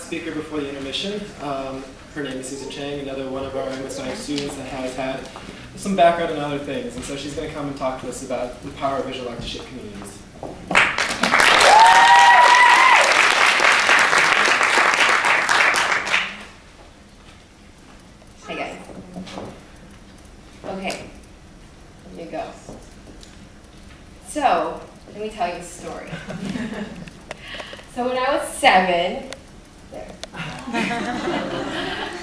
speaker before the intermission. Her name is Susan Cheng, another one of our MSIH students that has had some background in other things. And so she's going to come and talk to us about the power of visual artistry communities. Hi guys. Okay, here you go. So, let me tell you a story. So when I was 7,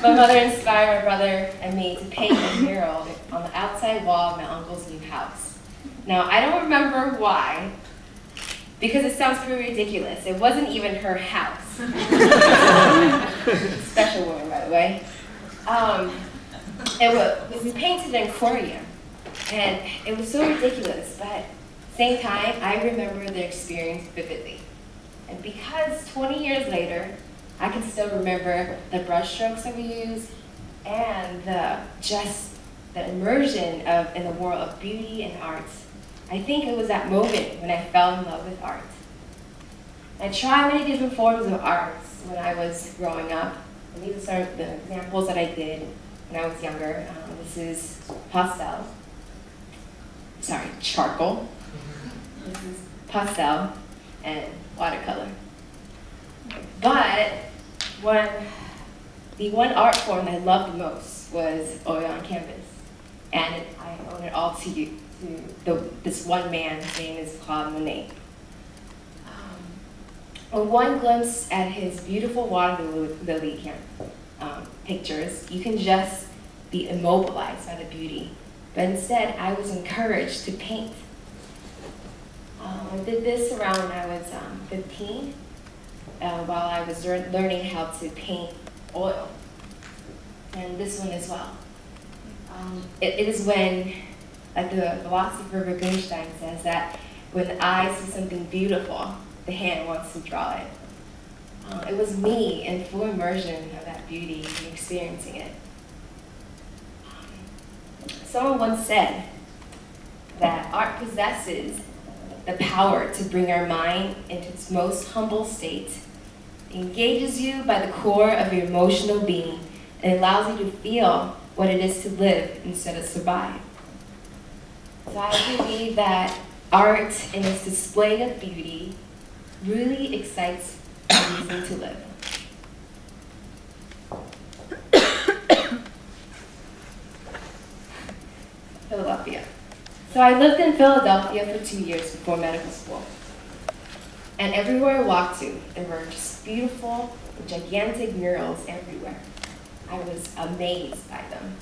my mother inspired my brother and me to paint a mural on the outside wall of my uncle's new house. Now, I don't remember why, because it sounds pretty ridiculous. It wasn't even her house. Special woman, by the way. It was painted in aquarium, and it was so ridiculous, but at the same time, I remember the experience vividly. And because 20 years later, I can still remember the brush strokes that we used and just the immersion in the world of beauty and art. I think it was that moment when I fell in love with art. I tried many different forms of art when I was growing up. And these are the examples that I did when I was younger. This is pastel. Sorry, charcoal. This is pastel and watercolor. But the one art form that I loved the most was oil on canvas. And I owe it all to this one man. His name is Claude Monet. When one glimpse at his beautiful water lily pictures, you can just be immobilized by the beauty. But instead, I was encouraged to paint. I did this around when I was 15, while I was learning how to paint oil. And this one as well. It is when, like the philosopher Wittgenstein says, that when the eye sees something beautiful, the hand wants to draw it. It was me in full immersion of that beauty and experiencing it. Someone once said that art possesses the power to bring our mind into its most humble state. It engages you by the core of your emotional being and allows you to feel what it is to live instead of survive. So I believe that art in its display of beauty really excites a reason to live. Philadelphia. So I lived in Philadelphia for 2 years before medical school. And everywhere I walked to, there were just beautiful, gigantic murals everywhere. I was amazed by them.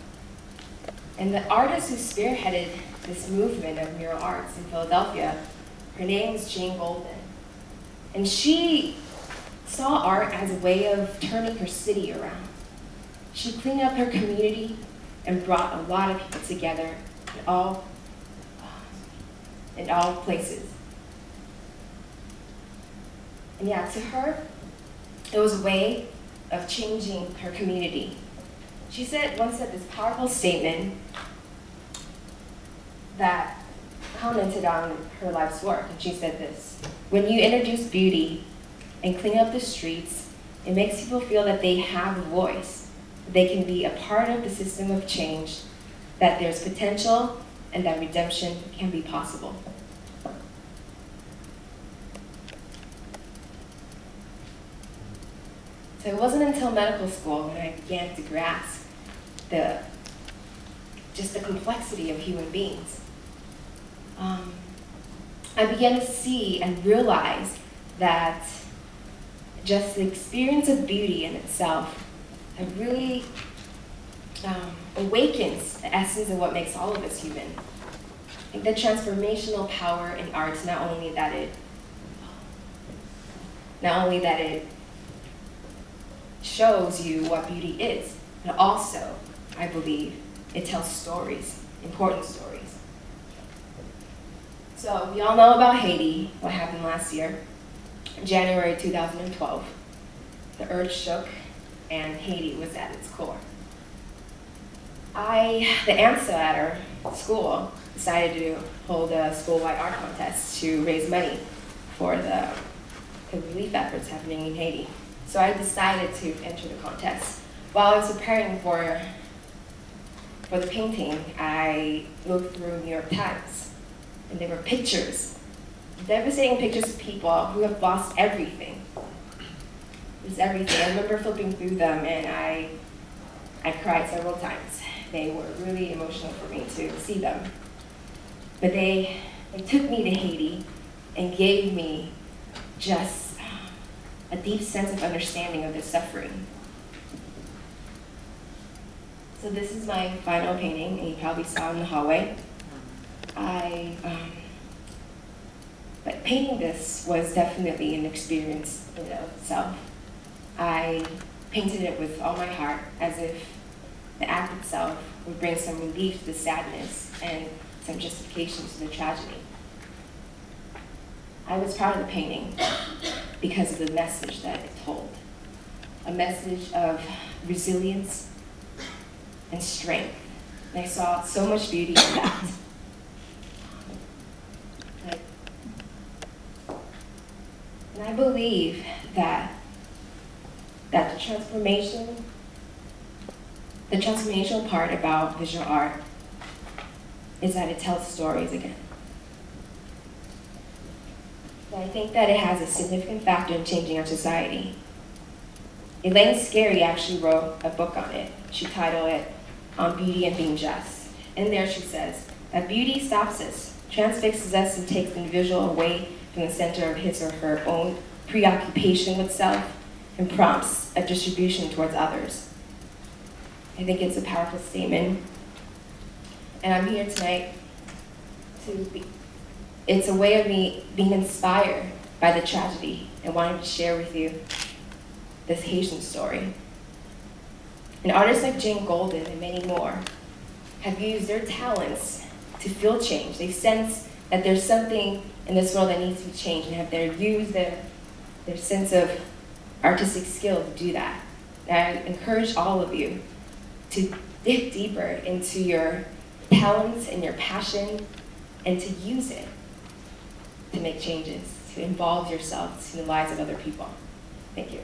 And the artist who spearheaded this movement of mural arts in Philadelphia, her name was Jane Goldman. And she saw art as a way of turning her city around. She cleaned up her community and brought a lot of people together in all places. And yeah, to her, it was a way of changing her community. She once said this powerful statement that commented on her life's work, and she said this: when you introduce beauty and clean up the streets, it makes people feel that they have a voice, that they can be a part of the system of change, that there's potential, and that redemption can be possible. So it wasn't until medical school when I began to grasp just the complexity of human beings. I began to see and realize that just the experience of beauty in itself had really awakens the essence of what makes all of us human. I think the transformational power in art, not only that it shows you what beauty is, but also, I believe, it tells stories, important stories. So we all know about Haiti, what happened last year, January 2012. The earth shook and Haiti was at its core. The AMSA at our school decided to hold a school-wide art contest to raise money for the relief efforts happening in Haiti. So I decided to enter the contest. While I was preparing for the painting, I looked through New York Times, and there were pictures, devastating pictures of people who have lost everything. It was everything. I remember flipping through them, and I cried several times. They were really emotional for me to see them. But they took me to Haiti and gave me just a deep sense of understanding of the suffering. So this is my final painting, and you probably saw it in the hallway. But painting this was definitely an experience in and of itself. I painted it with all my heart, as if the act itself would bring some relief to the sadness and some justification to the tragedy. I was proud of the painting because of the message that it told. A message of resilience and strength. And I saw so much beauty in that. And I believe that the transformational part about visual art is that it tells stories again. And I think that it has a significant factor in changing our society. Elaine Scarry actually wrote a book on it. She titled it On Beauty and Being Just. In there she says that beauty stops us, transfixes us, and takes the individual away from the center of his or her own preoccupation with self and prompts a distribution towards others. I think it's a powerful statement. And I'm here tonight it's a way of me being inspired by the tragedy and wanting to share with you this Haitian story. And artists like Jane Golden and many more have used their talents to feel change. They sense that there's something in this world that needs to be changed and have used their sense of artistic skill to do that. And I encourage all of you to dig deeper into your talents and your passion and to use it to make changes, to involve yourself in the lives of other people. Thank you.